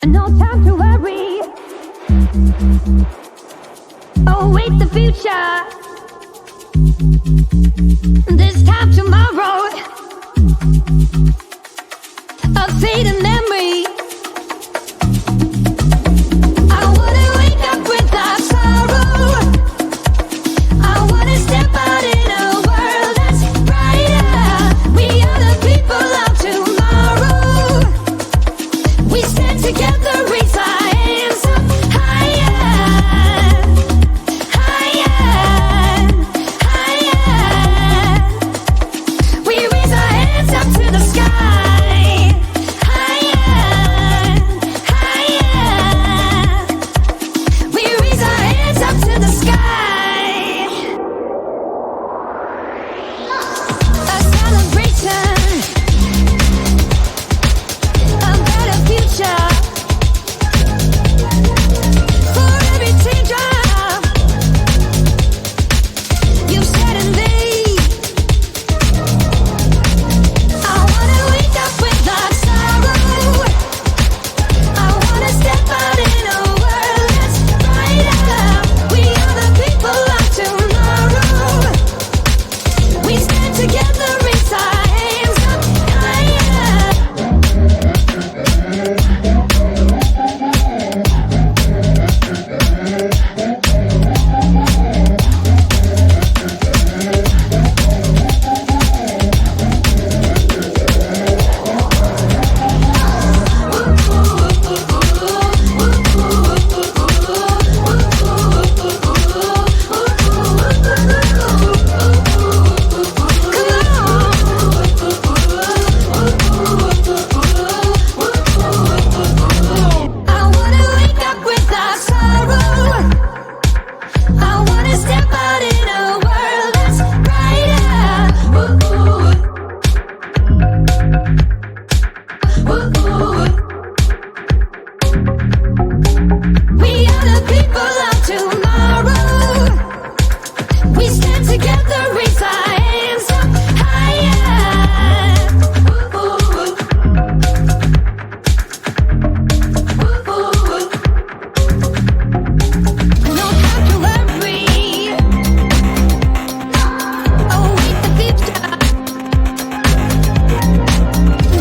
No time to worry. Await the future. This time tomorrow. A fading memory. I wanna wake up without sorrow. I wanna step out in a world that's brighter. We are the people of tomorrow. We stand together, raise our hands up higher, higher, higher. We raise our hands up to the sky, higher, higher. We raise our hands up to the sky. A celebration, a better future. For every teardrop you've shed in me, I wanna wake up without sorrow. I wanna step out in a world that's brighter. We are the people of tomorrow. We stand together, raise our hands up higher. I wanna wake up without sorrow. I wanna step out in a world that's brighter. We are the people of tomorrow. We stand together, raise our hands up higher. No time to worry. Await the future.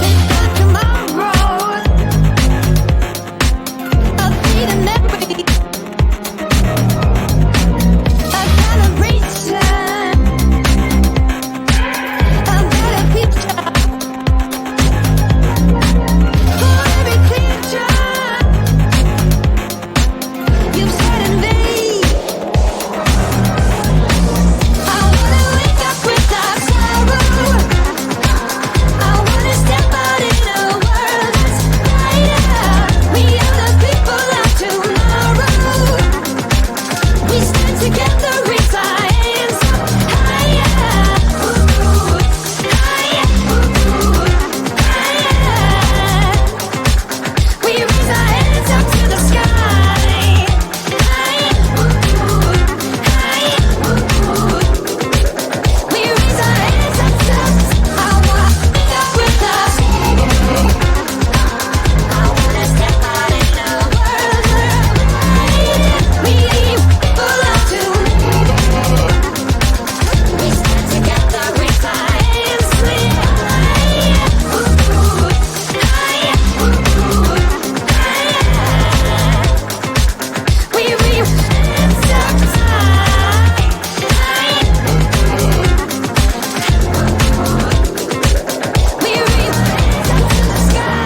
This time tomorrow. A fading memory. A celebration. A better future. For every teardrop you've shed in me, I wanna wake up without sorrow. I wanna step out in a world that's brighter. We are the people of tomorrow. We stand together, raise our hands up higher, higher, higher. We raise our hands up to the sky, higher, higher. We raise our hands up to I wanna wake up without sorrow. I wanna step out in a world that's brighter. We people of tomorrow. We stand together, raise our hands higher, higher, higher. We raise hands up high, higher. We raise hands up to the sky.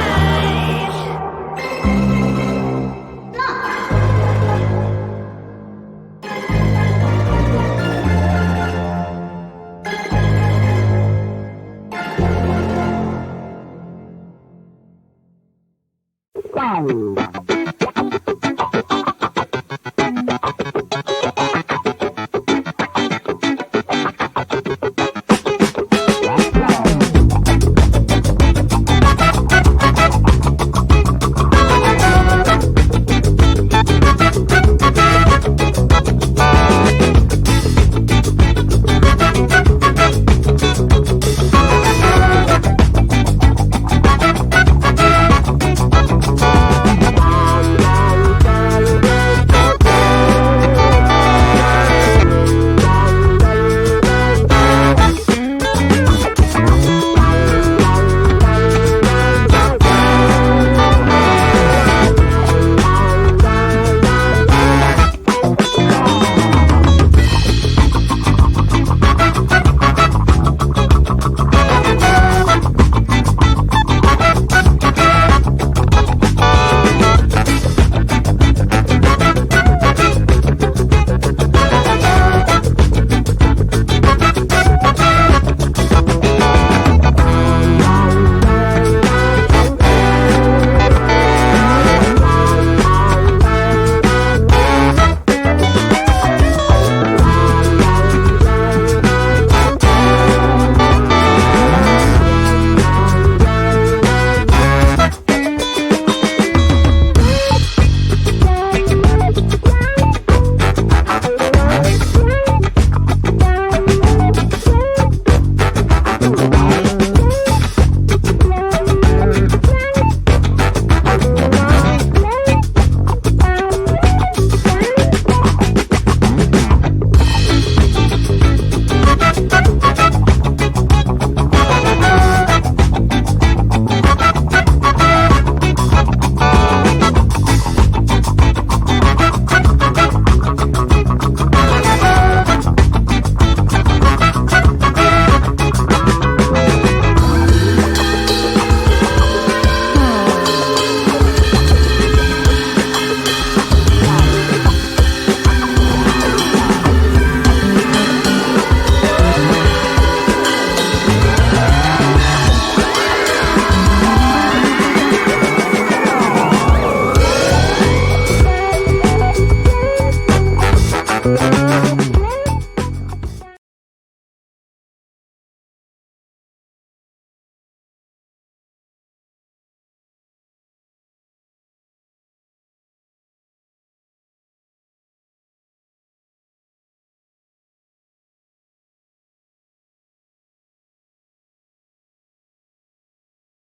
know.